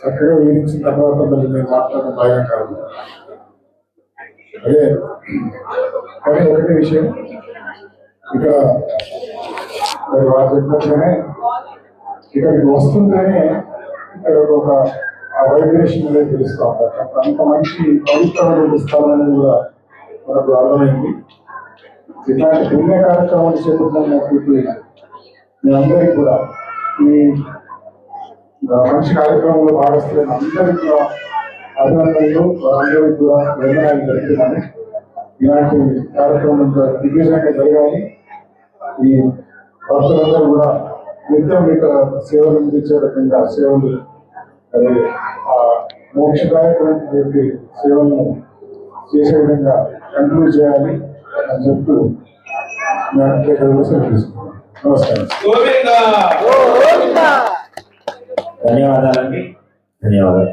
చక్కగా వివరించిన తర్వాత మళ్ళీ నేను మాట్లాడడం బాగా కాదు. అదే కానీ ఒకటే విషయం, ఇక్కడ మరి వారు చెప్పినట్లనే ఇక్కడికి వస్తుంటేనే ఇక్కడ ఒక వైబ్రేషన్ అనేది తెలుస్తూ ఉంటారు. అంత మంచి పవిత్రమైన స్థలం అనేది కూడా మనకు అర్థమైంది. ఇట్లాంటి పుణ్య కార్యక్రమాలు చేపట్టినప్పుడు మీ అందరికీ కూడా ఈ మంచి కార్యక్రమంలో భాగస్తులైన అందరికీ కూడా అభినందనలు, అందరికీ కూడా వందనాలు జరుగుతున్నాను. ఇలాంటి కార్యక్రమం దిగ్విజయంగా జరగాలి. ఈ భక్తులందరూ కూడా నిత్యం ఇక్కడ సేవలు అందించే రకంగా సేవలు, అది ఆ మోక్షదాయకమైనటువంటి సేవలను చేసే విధంగా కంటిన్యూ చేయాలి అని చెప్తూ నమస్కారం. ధన్యవాదాలండి. ధన్యవాదాలు.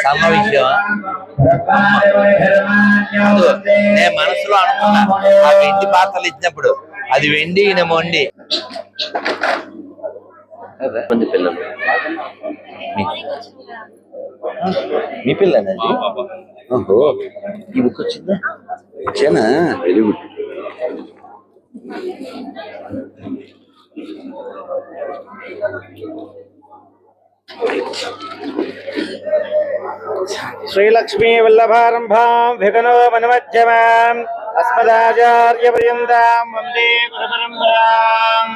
సన్న విషయం నేను మనసులో అనుకున్నా, ఆ వెండి పాత్రలు ఇచ్చినప్పుడు అది వెండి ఈయన మొండి. మంది పిల్లలు మీ పిల్లనండి. ఓహో, ఈ బుక్ వచ్చిందా? వచ్చానా? Very good. శ్రీలక్ష్మీ వల్లభారంభాం విఘ్నో మనమధ్యమాం అస్మదాచార్య పర్యంతాం వందే గురు పరంపరాం.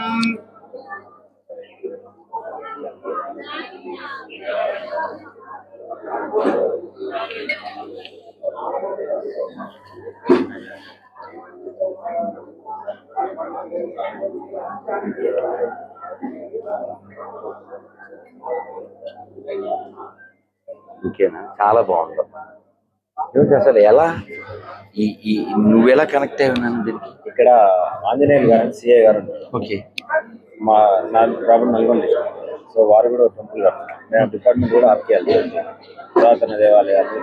ఇంకేనా? చాలా బాగుంది. ఏమిటి అసలు ఎలా నువ్వెలా కనెక్ట్ అయ్యి ఉన్నాను దీనికి? ఇక్కడ ఆంజనేయులు గారు సిఏ గారు. ఓకే. నా ప్రాబ్లం నల్గొండ డిస్ట్రిక్ట్. సో వారు కూడా టెంపుల్ నేను డిపార్ట్మెంట్ కూడా ఆర్కేయాలి. పురాతన దేవాలయాలు,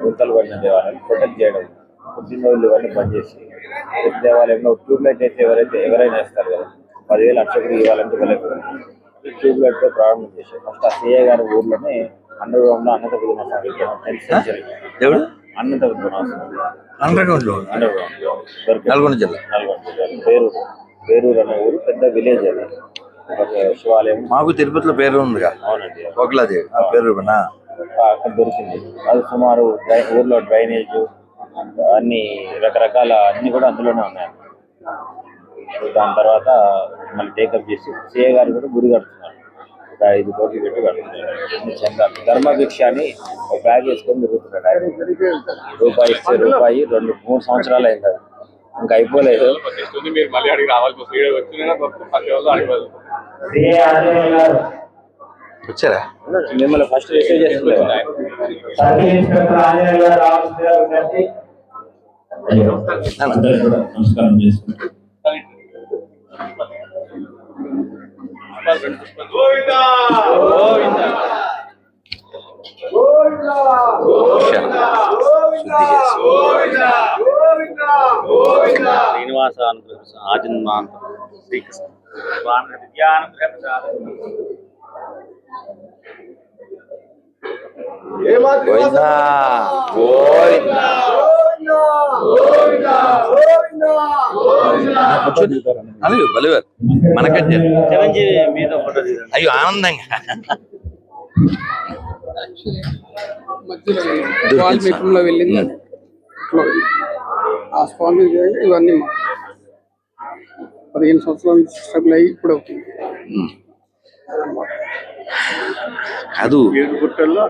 గుంతలు పడిన దేవాలయాలు ప్రొటెక్ట్ చేయడం, పుట్టినరోజులు ఇవన్నీ బంద్ చేసి ప్రతి దేవాలయంలో ట్యూబ్లైట్ అయితే ఎవరైనా వేస్తారు కదా, 10,000 అక్షకులు ఇవ్వాలంటే ఇవ్వలేకపోయింది. ట్యూబ్లైట్తో ప్రారంభం చేశారు. ఫస్ట్ ఆ సిఏ గారి ఊర్లోనే అండర్ గ్రౌండ్ లో అనంత విగ్రహం 10th సెంచరీ అనంత విగ్రహం అండర్ గ్రౌండ్ నల్గొండ జిల్లా పేరూరు అనే ఊరు పెద్ద విలేజ్. అది శివాలయం మాకు తిరుపతిలో పేరు ఉందిగా. అవునండి, ఒకలాది పేరు అక్కడ దొరికింది. అది సుమారు ఊర్లో డ్రైనేజ్ అన్ని రకరకాల అన్ని కూడా అందులోనే ఉన్నాయి. దాని తర్వాత మళ్ళీ టేకప్ చేసి సిఏ గారు కూడా గుడి కడుతున్నారు. 5 కోట్లు పెట్టి కడుతున్నారు. అన్ని చందాలు ధర్మభిక్ష అని ఒక బ్యాగ్ వేసుకొని తిరుగుతున్నాడు. రూపాయి ఇస్తే రూపాయి 2-3 సంవత్సరాలు అయింది. అది ఇంకా అయిపోలేదు. వచ్చారా? మిమ్మల్ని ఫస్ట్ రిసీవ్ చేసుకోలేదు. నమస్కారం చేసుకుంటాం. శ్రీనివాస ఆజన్మాంత శ్రీకృష్ణ బలివారు మనకంటే చిరంజీవి మీద ఫోటో. అయ్యో ఆనందంగా వాల్మీకుల్లో వెళ్ళింది. ఆ స్వామి ఇవన్నీ 15 సంవత్సరాలు స్ట్రగుల్ అయ్యి ఇప్పుడు అవుతుంది. కాదు ఏడుగుట్టల్లో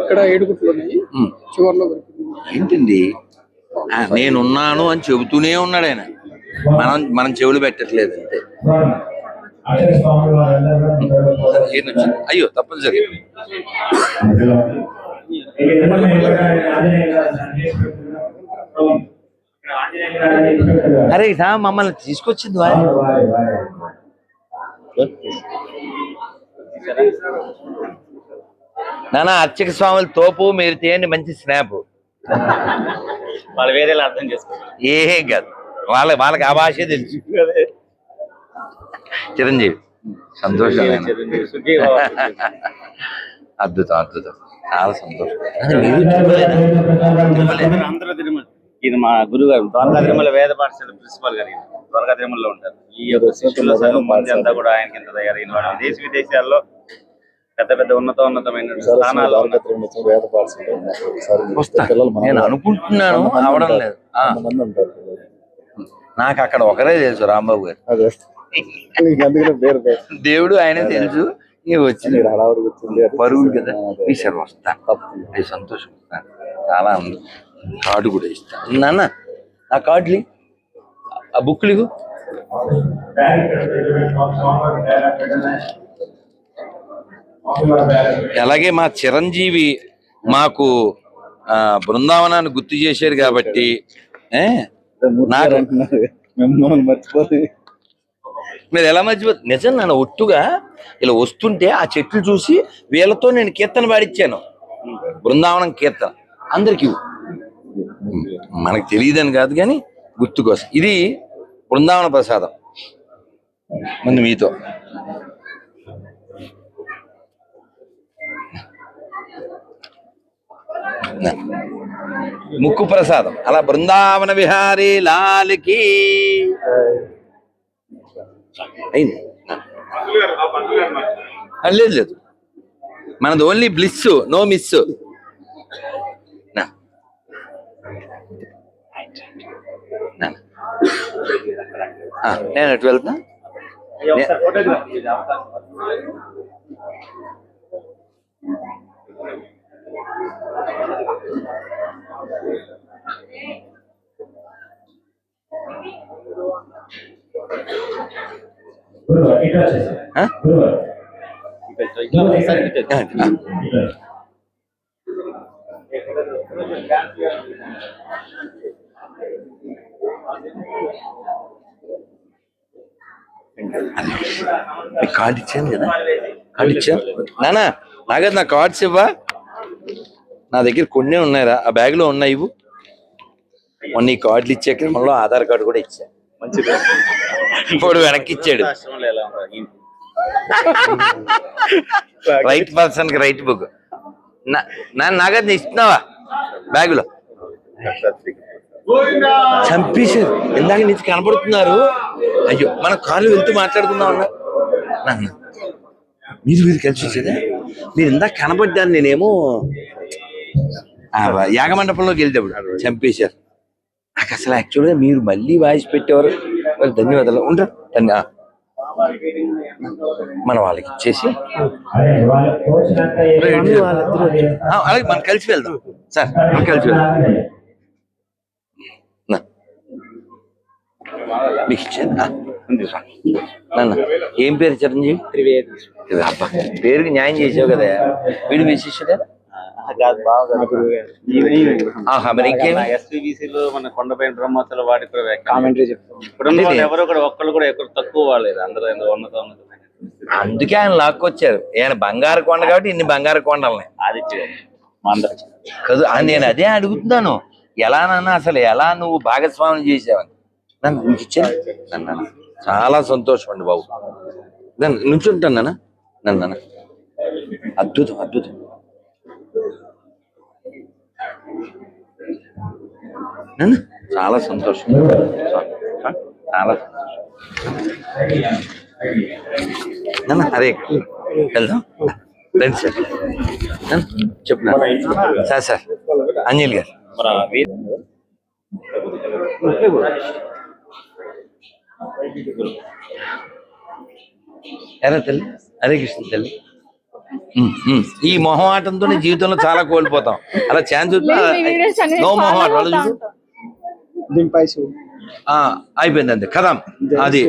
ఇక్కడ ఏడుగుట్లోనే చివరిలో ఏంటండి, నేనున్నాను అని చెబుతూనే ఉన్నాడు ఆయన. మనం చెవులు పెట్టట్లేదు అంతే. అయ్యో తప్పనిసరి అరే ఇదా మమ్మల్ని తీసుకొచ్చింది వా నానా అర్చక స్వాముల తోపు మీరు తీయండి మంచి స్నాప్. వాళ్ళు వేరేలా అర్థం చేసుకోవాలి. ఏం కాదు వాళ్ళకి ఆ భాషే తెలుసు. చిరంజీవి సంతోషం. అద్భుతం అద్భుతం చాలా సంతోషం. అందరూ తిరుమల. ఇది మా గురువు గారు ద్వారకా తిరుమల వేద పాఠశాల ప్రిన్సిపాల్ గారు. ద్వారకా తిరుమలలో ఉంటారు. ఈ యొక్క శిష్యుల సగం మంది అంతా కూడా ఆయనకి ఎంత తయారైన వాళ్ళు. దేశ విదేశాల్లో పెద్ద పెద్ద ఉన్నతమైన స్థానాల్లో వస్తా నేను అనుకుంటున్నాను అవడం లేదు. నాకు అక్కడ ఒకరే తెలుసు రాంబాబు గారు. దేవుడు ఆయనే తెలుసు. వచ్చింది పరుగులు కదా ఈసారి వస్తా. అది సంతోషం. చాలా ఆనందం. కార్డు కూడా ఇస్తాను నాన్న. ఆ కార్డులు ఆ బుక్లు ఇవ్వు. అలాగే మా చిరంజీవి మాకు బృందావనాన్ని గుర్తు చేశారు కాబట్టి నాకు మీరు ఎలా మర్చిపోతుంది. నిజం నాన్న ఒట్టుగా ఇలా వస్తుంటే ఆ చెట్లు చూసి వీళ్ళతో నేను కీర్తన పాడిచ్చాను. బృందావనం కీర్తన అందరికి మనకు తెలియదని కాదు కానీ గుర్తు కోసం. ఇది బృందావన ప్రసాదం. ముందు మీతో ముక్కు ప్రసాదం. అలా బృందావన విహారీ లాల్కి అయింది. లేదు లేదు మనది ఓన్లీ బ్లిస్ నో మిస్. నేను అటు వెళ్తా. కార్డు ఇచ్చాను కదా. కార్డు ఇచ్చాను నానా. నాగదు నా కార్డ్స్ ఇవ్వా. నా దగ్గర కొన్ని ఉన్నాయిరా. ఆ బ్యాగ్ లో ఉన్నాయి. ఇవ్వు. మొన్న ఈ కార్డులు ఇచ్చే క్రమంలో ఆధార్ కార్డు కూడా ఇచ్చా. మంచిది. ఇప్పుడు వెనక్కి ఇచ్చాడు. రైట్ పర్సన్ కి రైట్ బుక్. నాగదు ఇస్తున్నావా బ్యాగులో. చంపేశారు. ఇందాక నుంచి కనపడుతున్నారు. అయ్యో మన కాళ్ళు వెళ్తూ మాట్లాడుకుందాం అన్నా. మీరు కలిసి వచ్చేదా. మీరు ఇందాక కనపడ్డాను. నేనేమో యాగమండపంలోకి వెళ్తేప్పుడు చంపేశారు. నాకు అసలు యాక్చువల్గా మీరు మళ్ళీ వాయిస్ పెట్టేవారు. ధన్యవాదాలు. ఉండరా మన వాళ్ళకి ఇచ్చేసి అలాగే మనం కలిసి వెళ్దాం సార్. మనం కలిసి వెళ్దాం. మీకు ఇచ్చాను నాన్న. ఏం పేరు చిరంజీవి? త్రివేది. అబ్బా పేరుకి న్యాయం చేసావు కదా. వీడు మీ శిష్యుడే. మరి ఇంకేమి ఎస్పీబీసీలో మన కొండపైన బ్రహ్మోత్సవాల వాటికి కూడా కామెంటరీ చెప్తాం. ఇప్పుడు ఎవరు కూడా ఒక్కళ్ళు కూడా ఎక్కువ తక్కువ వాళ్ళేది. అందరూ ఉన్నతమైన. అందుకే ఆయన లాక్కొచ్చారు. ఆయన బంగారు కొండ కాబట్టి ఇన్ని బంగారు కొండలని ఆదిత్య కాదు. నేను అదే అడుగుతున్నాను. ఎలా నాన్న అసలు ఎలా నువ్వు భాగస్వామ్యం చేసావని. నన్ను నీకు ఇచ్చాను నన్ను. చాలా సంతోషం అండి బాబు. నన్ను నుంచుంటాను నాన్న. నన్ను అద్భుతం అద్భుతం. నన్ను చాలా సంతోషం. చాలా సంతోషం నన్ను. అరే వెళ్దాం రండి సార్. చెప్తున్నా సార్. సార్ అంజలి గారు ఎరా తల్లి. హరే కృష్ణ తల్లి. ఈ మొహమాటంతోనే జీవితంలో చాలా కోల్పోతాం. అలా ఛాన్స్ నో మొహమాట. వాళ్ళు చూసు అయిపోయింది అంతే కదా. అది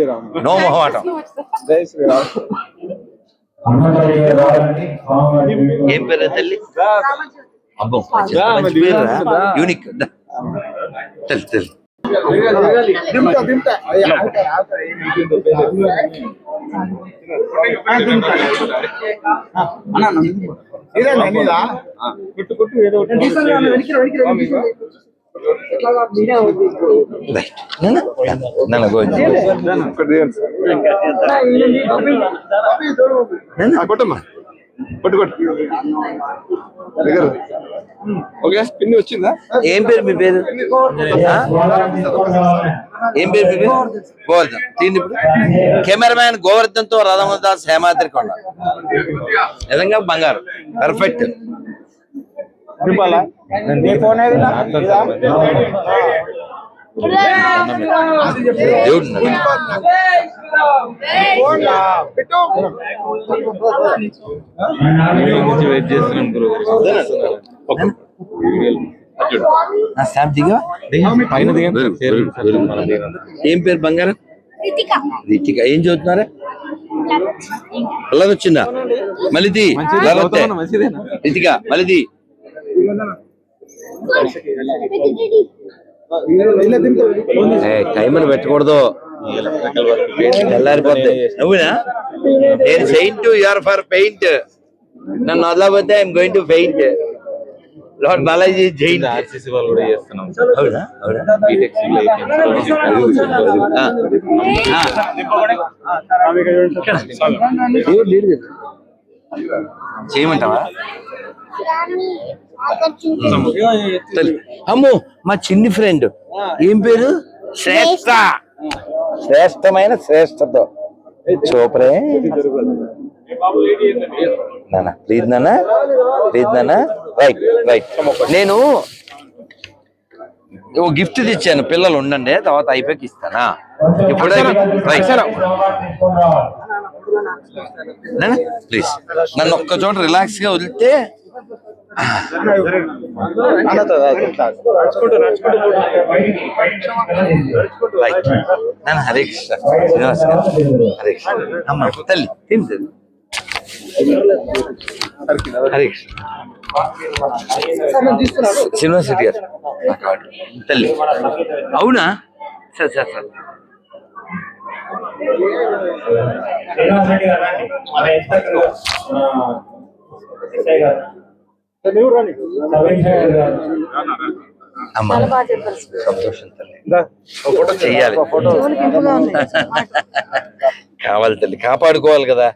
నో మొహమాటం. ఏం పేరు తల్లి? అబ్బో మంచి పేరురా. యూనిక్ తల్లి తల్లి. రైట్ నాన్న గోవింద కొట్టమ్మా కొట్టు కొట్టు దగ్గర ఓకే పిన్ని వచ్చిందా? ఏం పేరు మీ పేరు? ఏం పేరు మీ పేరు? గోవర్ధన్. దీన్ని ఇప్పుడు కెమెరామ్యాన్ గోవర్ధన్ తో రథమదాస్ హేమాద్రి కొండ. నిజంగా బంగారు, పర్ఫెక్ట్. దేవుడు ఏం పేరు? బంగారం. రితిక. ఏం చదువుతున్నారా? పిల్లలు వచ్చిందా? మళ్ళీ రితిక మళ్ళీ టైం అని పెట్టకూడదు, తెల్లారిపోద్ది. నువ్వునా? నేను సెయింట్, యూఆర్ ఫర్ పెయింట్. నన్ను వదలకపోతే I'm going to paint. Lord Balaji Jain. అవునా? చేయమంటావా? అమ్మో మా చిన్ని ఫ్రెండ్. ఏం పేరు? శ్రేష్ఠ. శ్రేష్టమైన శ్రేష్టతో సూపరే. నాన్న ప్లీజ్ నాన్న, ప్లీజ్ నాన్న. Right right. నేను ఓ గిఫ్ట్ తెచ్చాను, పిల్లలు ఉండండి, తర్వాత అయిపోయాక ఇస్తానా? ఇప్పుడు ప్లీజ్ నన్ను ఒక్క చోట రిలాక్స్ గా వదిలితే. హరే కృష్ణ శ్రీనివాస్ గారు. హరే కృష్ణ. అమ్మ తల్లి తింటుంది. హరే కృష్ణ. శ్రీనివాస్ రెడ్డి గారు తల్లి. అవునా? సార్ సార్ సార్ అమ్మా సంతోషం తల్లి. చెయ్యాలి, కావాలి తల్లి, కాపాడుకోవాలి కదా.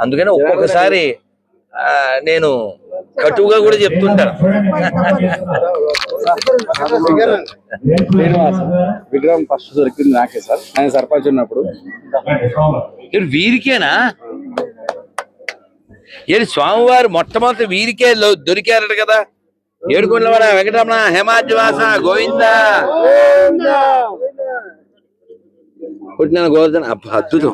అందుకని ఒక్కొక్కసారి నేను కటువుగా కూడా చెప్తుంటాను. విగ్రహం ఫస్ట్ దొరికింది నాకే సార్, ఆయన సర్పంచ్ ఉన్నప్పుడు. వీరికేనా? ఏది స్వామివారు మొట్టమొదటి వీరికే దొరికారట కదా. ఏడుకొండలవాడ వెంకటరమణ హేమాద్రివాస గోవింద. పుట్టిన గోవర్ధన్. అద్భుతం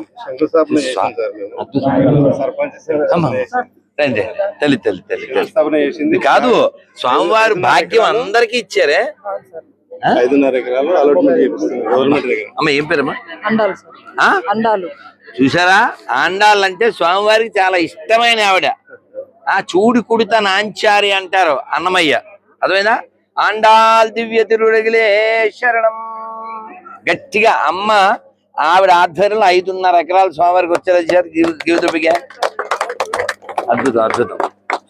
రండి. తల్లి తల్లి తల్లి తల్లి కాదు, స్వామివారి భాగ్యం అందరికి ఇచ్చారే. 5.5 ఎకరాలు అలాట్మెంట్ చేపిస్తుంది గవర్నమెంట్ దగ్గర. అమ్మ ఏం పేరమ్మా? అండాలు. చూసారా? ఆండాలంటే స్వామివారికి చాలా ఇష్టమైన ఆవిడ. చూడి కుడిత నాంచారి అంటారు అన్నమయ్య. అర్థమైందా? ఆండాల్ దివ్య తిరుడగిలే శరణం. గట్టిగా అమ్మ ఆవిడ ఆధ్వర్యంలో 5.5 ఎకరాలు స్వామివారికి వచ్చేది. జీవితపిగా అద్భుతం అద్భుతం.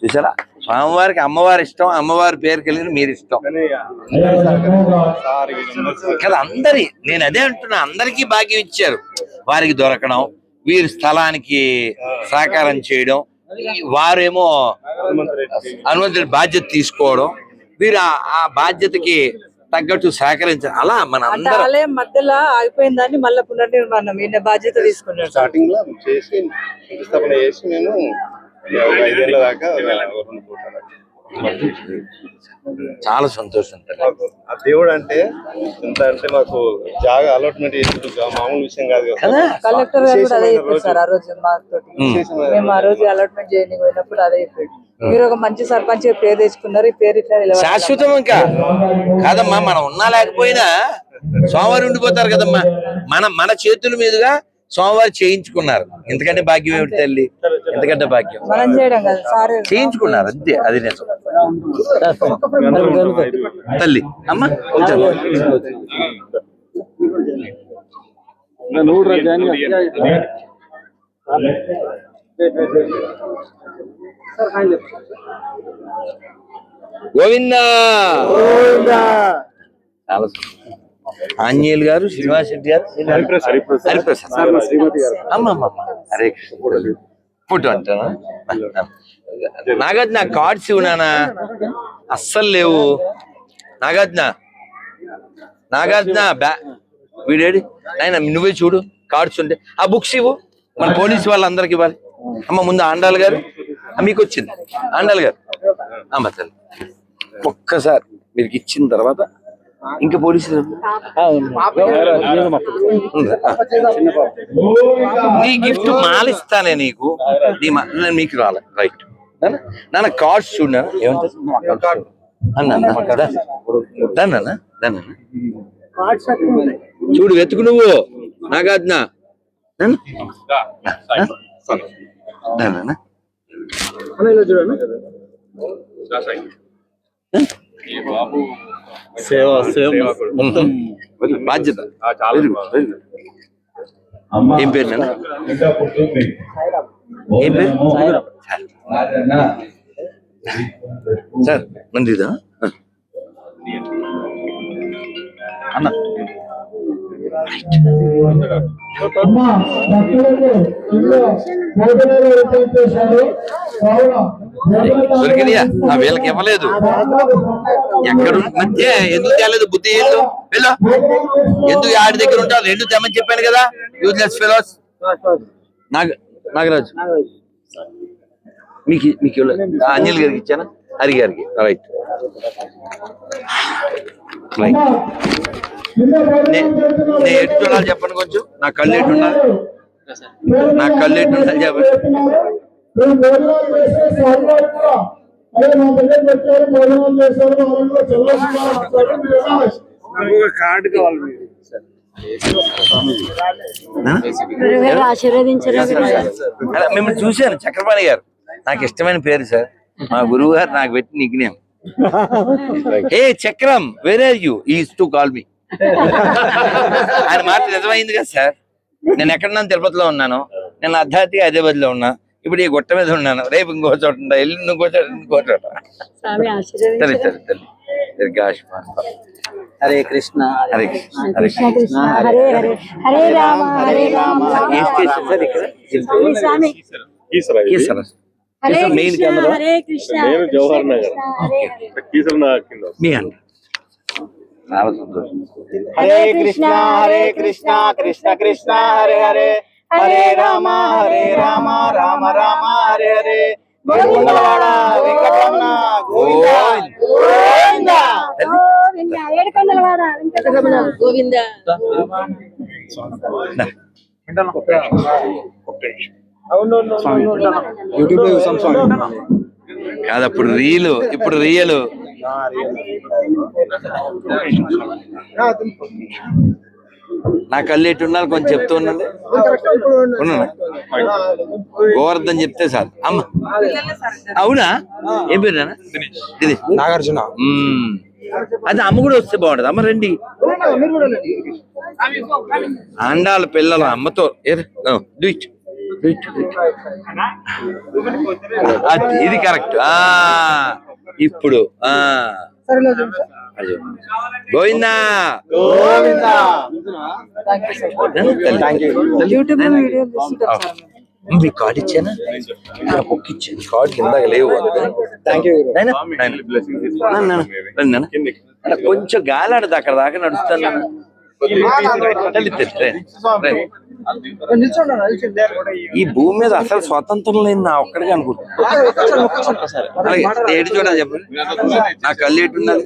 చూసారా? స్వామివారికి అమ్మవారి ఇష్టం, అమ్మవారి పేరు కలిగిన మీరు ఇష్టం కదా. అందరి నేను అదే అంటున్నా, అందరికీ భాగ్యం ఇచ్చారు. వారికి దొరకడం, వీరి స్థలానికి సహకారం చేయడం, వారేమో హనుమంతుడి బాధ్యత తీసుకోవడం, వీరు ఆ బాధ్యతకి తగ్గట్టు సహకరించారు. అలా మన ఆలయం మధ్యలో ఆగిపోయిందని మళ్ళీ పునర్నిర్మాణం ఈయన బాధ్యత తీసుకున్నాడు. స్టార్టింగ్ లో చేసి స్థాపన చేసి నేను 5 ఏళ్ళ దాకా చాలా సంతోషం. ఆ దేవుడు అంటే ఎంత అంటే మాకు జాగా అలాట్మెంట్ చేసి మామూలు విషయం కాదు కదా. కలెక్టర్ గారు కూడా అదే చెప్పారు సార్ ఆ రోజు మాతో. మేము ఆ రోజు అలాట్మెంట్ చేయడానికి పోయినప్పుడు అదే చెప్పాడు. మీరు ఒక మంచి సర్పంచ్ పేరు తెచ్చుకున్నారు, ఈ పేరు ఇట్లా శాశ్వతం ఇంకా కాదమ్మా. మనం ఉన్నా లేకపోయినా స్వామివారు ఉండిపోతారు కదమ్మా. మన చేతుల మీదుగా సోమవారం చేయించుకున్నారు. ఎందుకంటే భాగ్యం ఏమిటి తల్లి, ఎందుకంటే భాగ్యం మనం చేయడం కదా సార్. చేయించుకున్నారు అంతే, అది నిజం తల్లి. అమ్మ గోవిందా. చాలా ఆంజనేయులు గారు, శ్రీనివాస్ రెడ్డి గారు, హరిప్రసాద్, అమ్మ హరే ఫోటో అంటానా. నాగార్జున కార్డ్స్ ఇవ్వనానా, అస్సలు లేవు. నాగార్జున వీడేడి ఆయన, నువ్వే చూడు కార్డ్స్ ఉంటే. ఆ బుక్స్ ఇవ్వు, మన పోలీసు వాళ్ళందరికి ఇవ్వాలి. అమ్మ ముందు ఆండాల్ గారు, మీకు వచ్చింది ఆండాల్ గారు. అమ్మ తల్లి ఒక్కసారి మీరు ఇచ్చిన తర్వాత ఇంకా పోలీసులు నీ గిఫ్ట్ మాలిస్తానే నీకు, మీకు రాలే. రైట్ నాన్న కార్డ్స్ చూడ ఏమంటారు అన్న చూడు, వెతుకు నువ్వు. నాగార్జున బాధ్యత. ఏం పేరు నాన్న, ఏం పేరు సార్? మందిదా అన్న. దొరికినాయా? వీళ్ళకి ఇవ్వలేదు. ఎక్కడ మధ్య ఎందుకు తేలేదు? బుద్ధి వెళ్ళు వెళ్ళు, ఎందుకు ఆడి దగ్గర ఉంటారు? రెండు తెమ్మని చెప్పాను కదా, యూజ్లెస్ ఫెలోస్. నాగరాజు మీకు అంజలి గారికి ఇచ్చానా, హరి గారికి. రైట్ నేను ఎటు చూడాలి చెప్పండి కొంచెం. నా కళ్ళు ఎటు ఉండాలి, నా కళ్ళు ఎటు ఉండాలి చెప్పండి. కార్డు కావాలి. మిమ్మల్ని చూశాను, చక్రపాణి గారు. నాకు ఇష్టమైన పేరు సార్, మా గురువు గారు నాకు పెట్టి నిక్నేమ్. ఏ చక్రం, where are you, is to call me. ఆయన మాట నిజమైంది కదా సార్. నేను ఎక్కడున్నాను, తిరుపతిలో ఉన్నాను. నేను అర్ధరాత్రి హైదరాబాద్ ఉన్నా. ఇప్పుడు ఈ గుట్ట మీద ఉన్నాను. రేపు ఇంకో చోట ఉంటా, ఎల్లుండి ఇంకో చోట, ఇంకో చోట. సరే సరే తల్లి. హరే కృష్ణ హరే కృష్ణ హరే కృష్ణ హరే హరే హరే రామ హరే రామ ఏ స్టేషన్ సార్ ఇక్కడ? స్వామి కీసర. హరే మెయిన్ కృష్ణ కెమెరా హరే కృష్ణ జవహర్ నగర్ మీ అండి. చాలా సంతోషం. హరే కృష్ణ కృష్ణ కృష్ణ హరే హరే హరే రామ రామ రామ హరే హరే గోవిందవాడ వెంకటరమణ గోవింద గోవింద ఏడుకొండలవాడ వెంకటరమణ గోవింద. యూట్యూబ్ లో చూసాం స్వామి. కాదు అప్పుడు రీలు, ఇప్పుడు రియలు. నా కళ్ళు ఎటు ఉండాలి కొంచెం చెప్తూ ఉండండి. గోవర్ధన్ చెప్తే సార్. అమ్మ అవునా, ఏం పేరు నాన్న? ఇది నాగార్జున. అది అమ్మ కూడా వస్తే బాగుంటది. అమ్మ రండి. ఆండాల పిల్లల అమ్మతో ఇది కరెక్ట్. ఇప్పుడు గోవిందా యూట్యూబ్ లో వీడియో చూస్తుంటాం సార్. మీ కార్డు ఇచ్చానా? బుక్ ఇచ్చాను, కార్డు కింద లేవు. కొంచెం గాలాడదు, అక్కడ దాకా నడుస్తాను. ఈ భూమి మీద అసలు స్వాతంత్రం లేని నా ఒక్కడిగా అనుకుంటున్నాను. ఏడు చూడాలి చెప్పండి, నా కళ్ళు ఎటు ఉండాలి?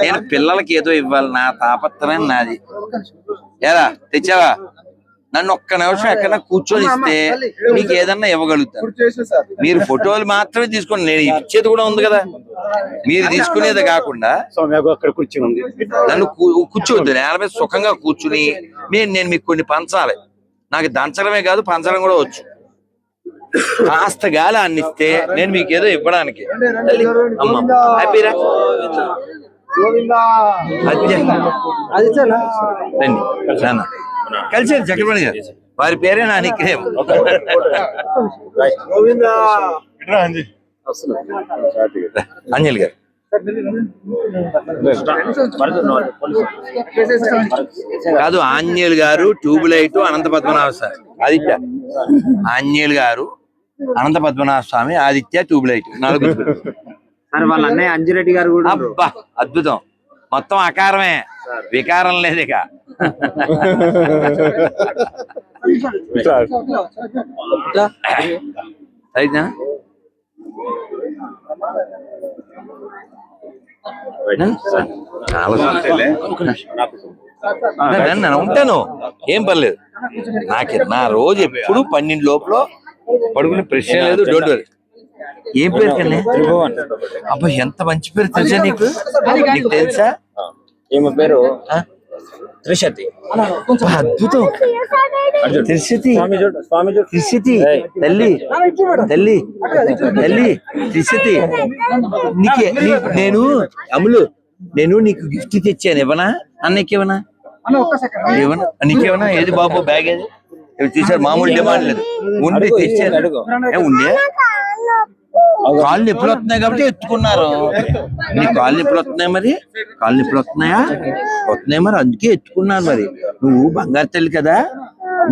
నేను పిల్లలకి ఏదో ఇవ్వాలి, నా తాపత్రయం నాది. ఏరా తెచ్చావా? నన్ను ఒక్క నిమిషం ఎక్కడన్నా కూర్చొని ఇస్తే మీకు ఏదన్నా ఇవ్వగలుగుతాను. మీరు ఫోటోలు మాత్రమే తీసుకోండి, నేను ఇచ్చేది కూడా ఉంది కదా. మీరు తీసుకునేది కాకుండా అక్కడ కూర్చుని నన్ను కూర్చోవద్దు, నేల మీద సుఖంగా కూర్చుని నేను మీకు కొన్ని పంచాలి. నాకు దంచడమే కాదు పంచడం కూడా వచ్చు. కాస్త గాలి అన్నిస్తే నేను మీకు ఏదో ఇవ్వడానికి. తల్లి, అమ్మ హ్యాపీరా? రండి నాన్న. కలిసారు చక్రపాణి గారు, వారి పేరే నా నిక్నేమ్. అంజలి గారు కాదు, ఆంజనేయులు గారు, ట్యూబ్ లైట్, అనంత పద్మనాభ స్వామి, ఆదిత్య. ఆంజనేయులు గారు, అనంత పద్మనాభ స్వామి, ఆదిత్య, ట్యూబ్ లైట్, నలుగురు. వాళ్ళ అన్నయ్య అంజిరెడ్డి గారు కూడా అబ్బా అద్భుతం, మొత్తం అకారమే, వికారం లేదు ఇక. అయినా చాలా నేను ఉంటాను, ఏం పర్లేదు. నా రోజు ఎప్పుడు 12 లోపల పడుకునే ప్రశ్న లేదు. Don't worry. ఏం పేరు కన్నా? అబ్బా ఎంత మంచి పేరు, తెలుసా నీకు? నీకు తెలుసా? ఈమె పేరు త్రిశతి. అద్భుతం, త్రిశతి. త్రిశతి తల్లి, తల్లి, తల్లి త్రిశతి. నేను అమ్ములు, నేను నీకు గిఫ్ట్ తెచ్చాను, ఇవ్వనా? అన్నయ్యకి ఇవ్వనా? నీకేమన్నా? ఏది బాబు బ్యాగ్ ఏది? చూసారు, మామూలు డిమాండ్ లేదు, ఉండి తెచ్చాను. ఉండే కాళ్ళు నొప్పులు వస్తున్నాయి కాబట్టి ఎత్తుకున్నారు. నీ కాళ్ళు నొప్పులు వస్తున్నాయి, మరి కాళ్ళు నొప్పులు వస్తున్నాయి మరి అందుకే ఎత్తుకున్నారు. మరి నువ్వు బంగారు తల్లి కదా,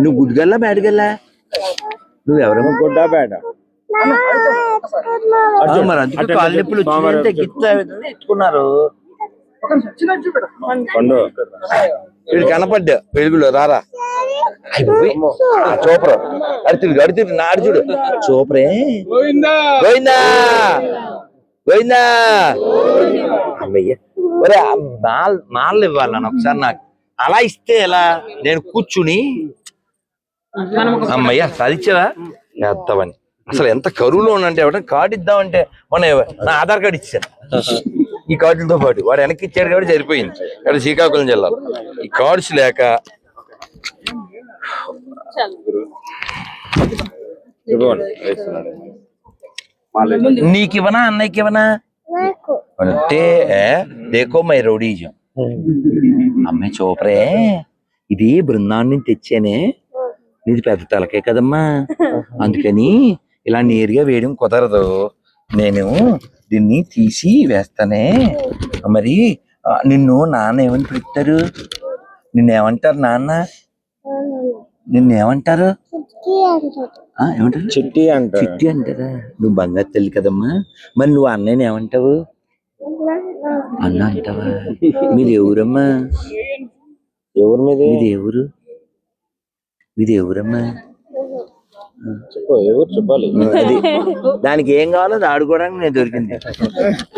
నువ్వు గుడ్గల్లా బ్యాడ్గల్లా? నువ్వెవరమ్మా? గుడ్డా బ్యాడ్? మరి అందుకే కాళ్ళు నొప్పులు ఎత్తుకున్నారు. వీడు కనపడ్డా వెలుగులో, రారా చూపరు, అడుతుడు అడుతుడు నా అడుచుడు చూపరే. గోవిందా గోవిందా. అమ్మయ్య, ఒరే మాళ్ళు ఇవ్వాలన్న ఒకసారి నాకు. అలా ఇస్తే ఎలా? నేను కూర్చుని అమ్మయ్య సాధించరా వేస్తామని. అసలు ఎంత కరువులో ఉన్నంటే ఎవరైనా కార్డు ఇద్దామంటే మొన్న నా ఆధార్ కార్డు ఇచ్చాను ఈ కార్డులతో పాటు. వాడు వెనక్కి ఇచ్చాడు కాబట్టి సరిపోయింది. ఇక్కడ శ్రీకాకుళం జిల్లాలో ఈ కార్డ్స్ లేక నీకు ఇవ్వనా అన్నయ్యకి ఇవ్వనా అంటే దేకో మై రౌడీజం. అమ్మాయి చూపరే, ఇది బృందావనం నుంచి తెచ్చానే, నీది పెద్ద తలకే కదమ్మా, అందుకని ఇలా నేరుగా వేయడం కుదరదు. నేను దీన్ని తీసి వేస్తానే. మరి నిన్ను నాన్న ఏమని పిలుస్తారు? నిన్నేమంటారు నాన్న? నిన్నేమంటారు? ఏమంటారు? చిట్టి అంటారు. చిట్టి అంటారా? నువ్వు బంగారు తల్లి కదమ్మా. మరి నువ్వు అన్నయ్యని ఏమంటావు? అన్న అంటావా? మీరు ఎవరమ్మా? ఎవరి మీద? మీది ఎవరు? మీది ఎవరమ్మా? ఎవరు చెప్పాలి? అది దానికి ఏం కావాలో అది ఆడుకోవడానికి నేను దొరికింది.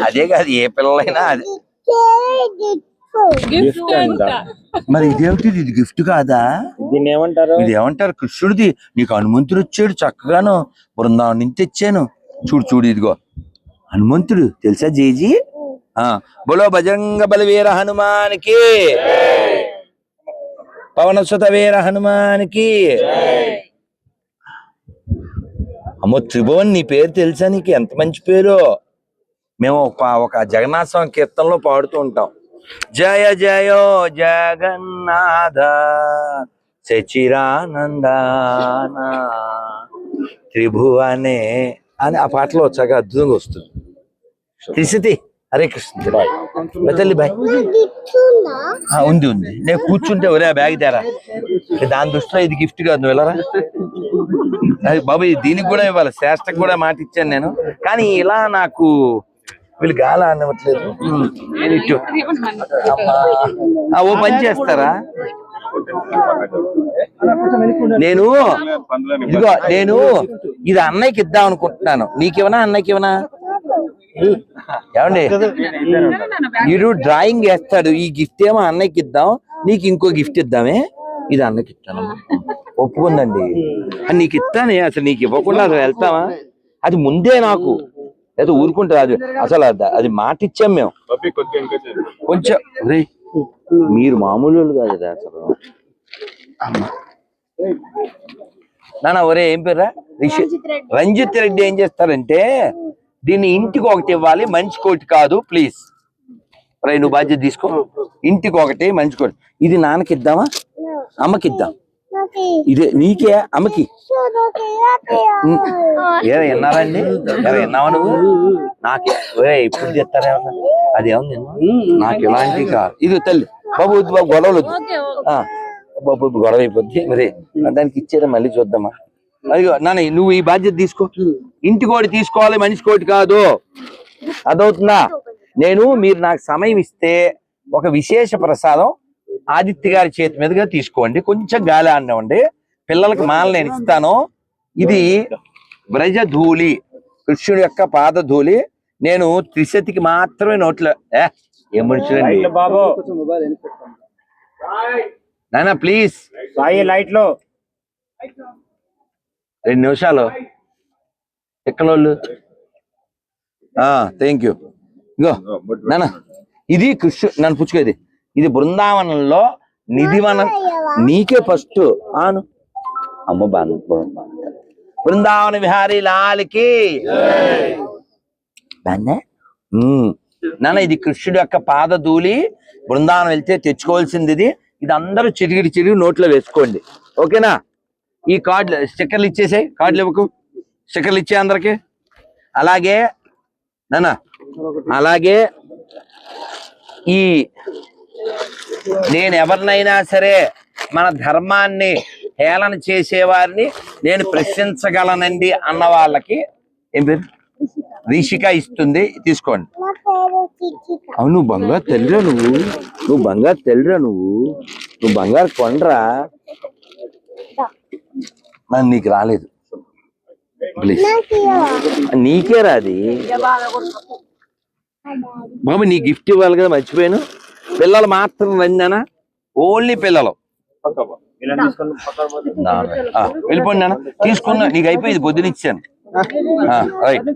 అదే కాదు, ఏ పిల్లలైనా అదే. మరి ఇదేమిటి? ఇది గిఫ్ట్ కాదా? దీన్ని ఏమంటారు? ఇది ఏమంటారు? కృష్ణుడిది. నీకు హనుమంతుడు వచ్చాడు చక్కగాను, బృందావనం నుంచి తెచ్చాను. చూడు చూడు, ఇదిగో హనుమంతుడు, తెలుసా జేజీ? బోలో బజరంగ బలవీర హనుమానికి, పవన సుత వీర హనుమానికి. అమ్మో త్రిభువన్, నీ పేరు తెలుసా? నీకు ఎంత మంచి పేరు. మేము ఒక జగన్నాథ స్వామి కీర్తనలో పాడుతూ ఉంటాం, జయ జయో జగన్నాథ సచిరానందాన త్రిభువనే అని ఆ పాటలో వచ్చాక అద్భుతంగా వస్తుంది. త్రిశతి. హరే కృష్ణ తల్లి బాయ్. ఉంది ఉంది, నేను కూర్చుంటే ఒరే ఆ బ్యాగ్ తేరా. దాని దృష్టిలో ఇది గిఫ్ట్ కాదు, నువ్వు వెళ్ళరా బాబు. దీనికి కూడా ఇవ్వాలి, శ్రేష్టకు కూడా మాట ఇచ్చాను నేను. కానీ ఇలా నాకు వీళ్ళు గాల అనివ్వట్లేదు. ఓ పని చేస్తారా? నేను ఇదిగో, నేను ఇది అన్నయ్యకి ఇద్దాం అనుకుంటున్నాను. నీకేమన్నా అన్నయ్యకి ఇవ్వనా? ఏమండి, వీడు డ్రాయింగ్ వేస్తాడు, ఈ గిఫ్ట్ ఏమో అన్నయ్యకి ఇద్దాం, నీకు ఇంకో గిఫ్ట్ ఇద్దామే. ఇది అన్నకి ఇస్తాను, ఒప్పుకుందండి. నీకు ఇస్తానే, అసలు నీకు ఇవ్వకుండా అసలు వెళ్తామా? అది ముందే నాకు ఏదో ఊరుకుంటుంది. అది అసలు అది మాట ఇచ్చాం మేము. కొంచెం మీరు మామూలు కాదు కదా అసలు. నాన్న ఒరే ఏం పేరా రంజిత్ రెడ్డి ఏం చేస్తారంటే దీన్ని ఇంటికి ఒకటి ఇవ్వాలి మనిషికి ఒకటి కాదు ప్లీజ్ రై నువ్వు బాధ్యత తీసుకో ఇంటికి ఒకటి మనిషికి ఒకటి ఇది నాన్నకి ఇద్దామా అమ్మకి ఇద్దాం ఇదే నీకే అమ్మకి ఏరా విన్నారండి ఎరా విన్నావా నువ్వు నాకే ఒరే ఇప్పుడు చెప్తారా అదేముంది నాకు ఇలాంటి కాదు ఇది తల్లి బాబు వద్దు బాబు గొడవలు వద్దు బాబు గొడవ అయిపోద్ది మరి దానికి ఇచ్చేదా మళ్ళీ చూద్దామా అదిగో నాన్న నువ్వు ఈ బాధ్యత తీసుకో ఇంటికి ఒకటి తీసుకోవాలి మనిషికి ఒకటి కాదు అదవుతుందా మీరు నాకు సమయం ఇస్తే ఒక విశేష ప్రసాదం ఆదిత్య గారి చేతి మీదుగా తీసుకోండి కొంచెం గాలి ఆడినండి పిల్లలకి మాల నేను ఇస్తాను ఇది బ్రజధూళి కృష్ణుడి యొక్క పాదధూళి నేను త్రిశతికి మాత్రమే నోట్లో ఏం మనుషులండి బాబు నాన్న ప్లీజ్ సాయి లైట్ లో 2 నిమిషాలు ఎక్కడోళ్ళు థ్యాంక్ యూ ఇగో నాన్న ఇది నన్ను పుచ్చుకోది ఇది బృందావనంలో నిధివనం నీకే ఫస్ట్ ఆను అమ్మ బృందావన విహారీ లాల్కి నాన్న ఇది కృష్ణుడి యొక్క పాదధూళి బృందావనం వెళ్తే తెచ్చుకోవాల్సింది ఇది అందరూ చిరిగి నోట్లో వేసుకోండి ఓకేనా ఈ కార్డులు స్టిక్కర్లు ఇచ్చేసాయి కార్డులు ఇవ్వకు స్టిక్కర్లు ఇచ్చే అందరికి అలాగే నాన్న అలాగే ఈ నేను ఎవరినైనా సరే మన ధర్మాన్ని హేళన చేసేవారిని నేను ప్రశ్నించగలనండి అన్న వాళ్ళకి ఏం పేరు రిషిక ఇస్తుంది తీసుకోండి అవును బంగారు తెల్లరా నువ్వు బంగారు తెల్లరా నువ్వు బంగారు కొండరా నన్ను నీకు రాలేదు ప్లీజ్ నీకే రాది బాబు నీ గిఫ్ట్ ఇవ్వాలి కదా మర్చిపోయాను పిల్లలు మాత్రం రండినా ఓన్లీ పిల్లలు వెళ్ళిపోండి నాన్న తీసుకున్నా నీకు అయిపోయింది పొద్దున ఇచ్చాను రైట్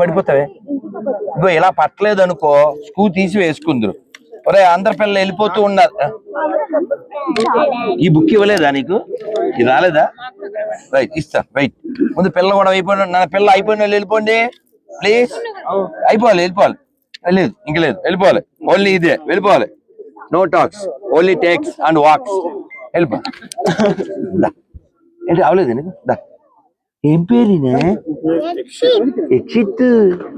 పడిపోతావే ఇగో ఇలా పట్టలేదు అనుకో స్కూ తీసి వేసుకుందరు ఒరే అందరి పిల్లలు వెళ్ళిపోతూ ఉన్నారు ఈ బుక్ ఇవ్వలేదా నీకు ఇది రాలేదా రైట్ ఇస్తా రైట్ ముందు పిల్లలు కూడా అయిపోయిన నా పిల్లలు అయిపోయిన వాళ్ళు వెళ్ళిపోండి ప్లీజ్ వెళ్ళిపోవాలి లేదు ఇంక లేదు వెళ్ళిపోవాలి ఓన్లీ ఇదే వెళ్ళిపోవాలి no talks only takes and walks వెళ్ళిపో ఏంటి అవలేదు నీకు ఏం పేరునే ఎక్సిట్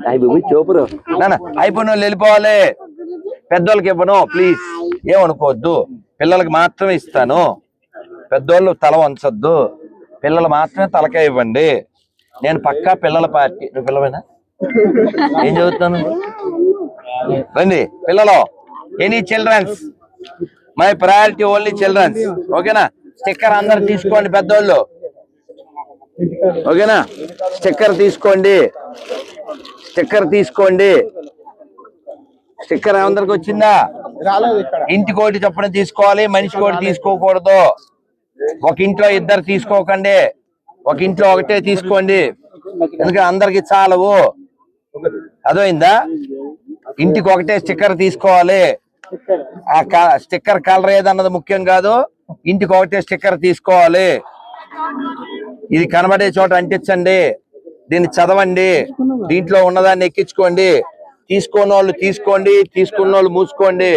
అయిపోయి చూపరు నాన్న అయిపోయిన వాళ్ళు వెళ్ళిపోవాలి పెద్దోళ్ళకి ఇవ్వను ప్లీజ్ ఏమనుకోవద్దు పిల్లలకి మాత్రమే ఇస్తాను పెద్దోళ్ళు తల వంచొద్దు పిల్లలు మాత్రమే తలకాయ ఇవ్వండి నేను పక్కా పిల్లల పార్టీ నువ్వు పిల్లమైనా ఏం చదువుతాను రండి పిల్లలు any childrens my priority only childrens ఓకేనా స్టిక్కర్ అందరు తీసుకోండి పెద్దోళ్ళు ఓకేనా స్టిక్కర్ తీసుకోండి స్టిక్కర్ అందరికి వచ్చిందా ఇంటి కోటి చొప్పున తీసుకోవాలి మనిషి కోటి తీసుకోకూడదు ఒక ఇంట్లో ఇద్దరు తీసుకోకండి ఒక ఇంట్లో ఒకటే తీసుకోండి ఎందుకంటే అందరికి చాలవు అదైందా ఇంటికి ఒకటే స్టిక్కర్ తీసుకోవాలి ఆ స్టిక్కర్ కలర్ ఏదన్నది ముఖ్యం కాదు ఇంటికి ఒకటే స్టిక్కర్ తీసుకోవాలి ఇది కనబడే చోట అంటించండి దీన్ని చదవండి దీంట్లో ఉన్నదాన్ని ఎక్కించుకోండి తీసుకోని వాళ్ళు తీసుకోండి తీసుకున్న వాళ్ళు మూసుకోండి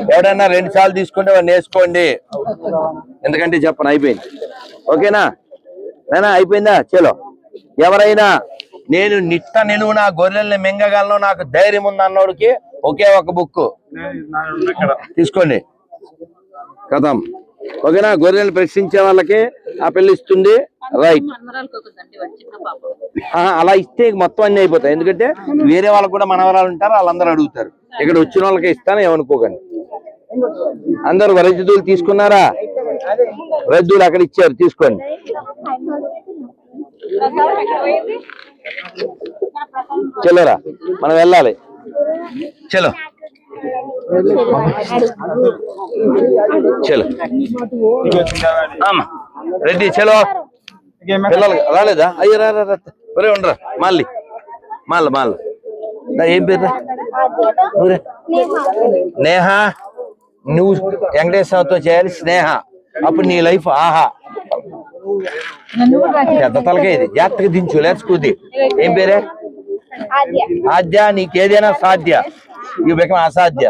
ఎవడైనా 2 సార్లు తీసుకుంటే వాడిని వేసుకోండి ఎందుకంటే చెప్పను అయిపోయింది ఓకేనా నేనా అయిపోయిందా చలో ఎవరైనా నేను నిలువున గొర్రెల్ని మింగగలను నాకు ధైర్యం ఉంది అన్నోడికి ఒకే ఒక బుక్ తీసుకోండి కథం ఓకేనా గొర్రెల్ని ప్రశ్నించే వాళ్ళకి ఆ పిల్ల ఇస్తుంది రైట్ అలా ఇస్తే మొత్తం అన్ని అయిపోతాయి ఎందుకంటే వేరే వాళ్ళకు కూడా మనవరాలు ఉంటారు వాళ్ళందరూ అడుగుతారు ఇక్కడ వచ్చిన వాళ్ళకి ఇస్తాను ఏమనుకోకండి అందరు రద్దూలు తీసుకున్నారా రద్దూలు అక్కడ ఇచ్చారు తీసుకోండి చలోరా మనం వెళ్ళాలి చలో చలో రెడ్డి చలో పిల్లలు రాలేదా అయ్యో రే ఉండరా మాల్ ఏం పేరు నేహ నువ్వు వెంకటేశ్వరతో చేయాలి స్నేహ అప్పుడు నీ లైఫ్ ఆహా. పెద్ద తలకే ఇది, జాగ్రత్తగా దించు లేచుకుంది. ఏం పేరే? ఆద్య. నీకేదైనా సాధ్య, ఇవి బెకం అసాధ్య.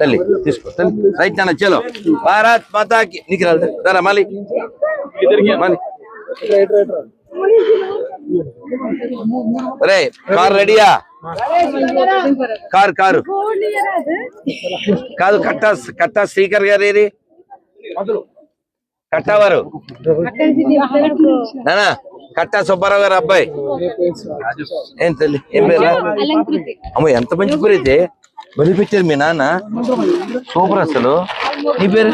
తల్లి తీసుకో తల్లి. రైట్ నాన్న, చలో. భారత్ మాతాకి. నీకు రారా మళ్ళీ మళ్ళీ. రే కార్ రెడీయా? కారు కారు కాదు, కట్టా శ్రీకర్ గారు ఏరి కట్టావారు నానా, కట్టా సుబ్బారావు గారు అబ్బాయి. ఏం తల్లి ఏం పేరు? అమ్మ ఎంత మంచి పేరు అయితే బలిపెట్టారు మీ నాన్న, సూపర్ అసలు. నీ పేరు?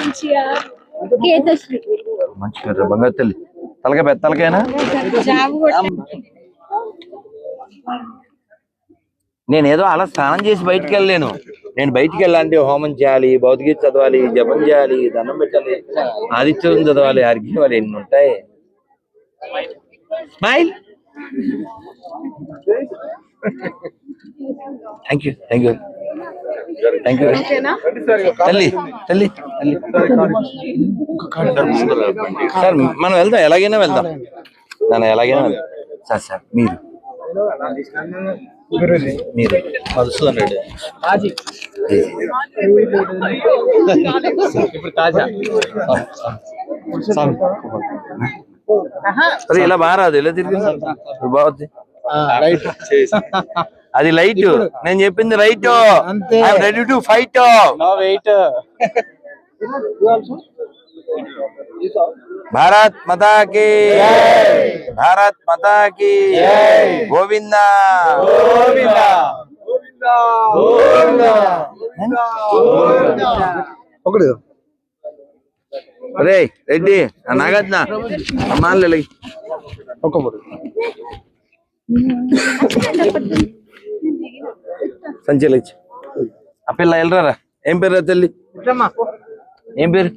మంచి పేరు బంగారు తల్లి. తలకాయ పెద్ద తలకాయనా? నేనేదో అలా స్నానం చేసి బయటికి వెళ్ళలేను. నేను బయటికి వెళ్ళాలంటే హోమం చేయాలి, భౌతికత చదవాలి, జపం చేయాలి, దండం పెట్టాలి, ఆదిత్యం చదవాలి, అర్ఘ్యం ఇవ్వాలి, ఎన్ని ఉంటాయి. Smile. Thank you thank you thank you. తల్లి తల్లి తల్లి. సార్ మనం వెళ్దాం, ఎలాగైనా వెళ్దాం నాన్న, ఎలాగైనా వెళ్దాం. సార్ సార్ మీరు మీరు మధుసూదన్ రెడ్డి. అరే ఇలా బాగా రాదు, ఇలా తిరిగి బాగుంది. అది లైట్, నేను చెప్పింది right. Ready to fight. Bharat Mata కీ, భారత్ మాతా కీ. గోవిందా ఒకటి రే రెడ్డి నాగద్నా అమ్మాలి ఒక సంచలు ఇచ్చి ఆ పిల్ల వెళ్ళరారా. ఏం పేరు రా తల్లి? ఏం పేరు?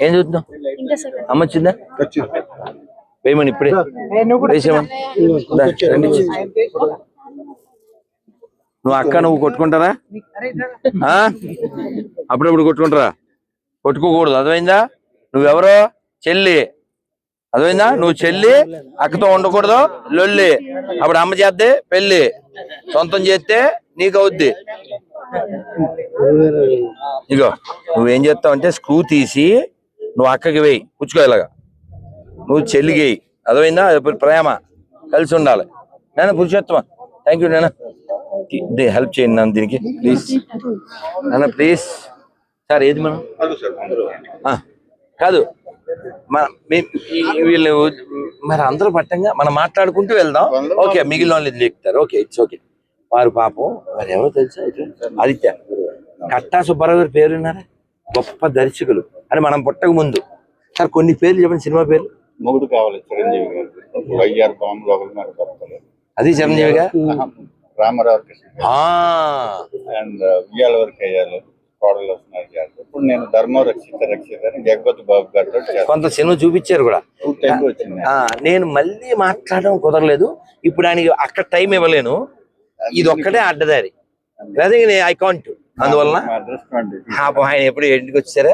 ఏం చూస్తున్నావు? అమ్మ వచ్చిందా? వేయమని ఇప్పుడే వేసేమని. రండి. నువ్వు అక్క నువ్వు కొట్టుకుంటారా? అప్పుడప్పుడు కొట్టుకుంటారా? కొట్టుకోకూడదు, అర్థమైందా? నువ్వెవరో చెల్లి, అర్థమైందా? నువ్వు చెల్లి అక్కతో ఉండకూడదు, లొల్లి. అప్పుడు అమ్మ చేస్తే పెళ్ళి, సొంతం చేస్తే నీకు అవుద్ది. ఇగో నువ్వేం చేస్తావు అంటే స్క్రూ తీసి నువ్వు అక్కకి వేయి, పుచ్చుకోలాగా. నువ్వు చెల్లికి వేయి, అర్థమైందా? ప్రేమ కలిసి ఉండాలి. నేను పురుషోత్తమ. థ్యాంక్ యూ నాన్న. హెల్ప్ చేయండి నన్ను దీనికి ప్లీజ్ నాన్న, ప్లీజ్. సార్ ఏది మనం కాదు వీళ్ళు మరి అందరూ పట్టంగా మనం మాట్లాడుకుంటూ వెళ్దాం. ఓకే, మిగిలిన వాళ్ళు ఎక్కుతారు. Okay, it's okay. వారు పాపం మరి ఎవరో తెలుసా? ఆదిత్య. కట్టా సుబ్బారావు గారి పేరు విన్నారా? గొప్ప దర్శకులు అని మనం పుట్టక ముందు. సార్ కొన్ని పేర్లు చెప్పండి, సినిమా పేర్లు. మొగుడు కావాలి చిరంజీవి గారు, వైఆర్ బాంబు, అది చిరంజీవిగా. రామారావు అండ్ ఉయ్యాల వరకు అయ్యాలి, కోడలు వస్తున్నారు. ఇప్పుడు నేను ధర్మం రక్షిత జగపతి బాబు గారితో కొంత సినిమా చూపించారు కూడా. వచ్చింది. నేను మళ్ళీ మాట్లాడడం కుదరలేదు ఇప్పుడు, ఆయనకి అక్కడ టైం ఇవ్వలేను. ఇది ఒక్కటే అడ్డదారి, అదే ఐ కాంట్. అందువలన ఆయన ఎప్పుడు ఇంటికి వచ్చారా?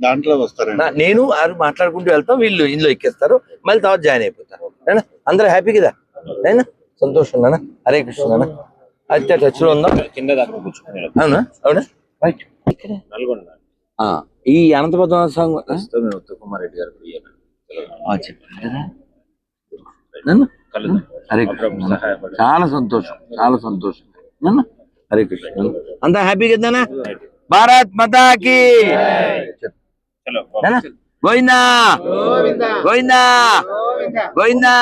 దాంట్లో వస్తారు. నేను వారు మాట్లాడుకుంటూ వెళ్తాం, వీళ్ళు ఇందులో ఎక్కేస్తారు, మళ్ళీ తర్వాత జాయిన్ అయిపోతారు. అందరూ హ్యాపీ కదా? నేను సంతోషం నాన్న. హరే కృష్ణ నాన్న. అయితే టచ్ లో ఉందా? అవునా? అవునా? రైట్. ఈ అనంతపద్మ సాంగ్ ఉత్తమ్ కుమార్ రెడ్డి గారు చెప్పారు కదా. హరే కృష్ణ. చాలా సంతోషం, చాలా సంతోషం నాన్న. హరే కృష్ణ. అంతా హ్యాపీ కదా? భారత్ మాతా కీ. గోవిందా గోవిందా గోవిందా.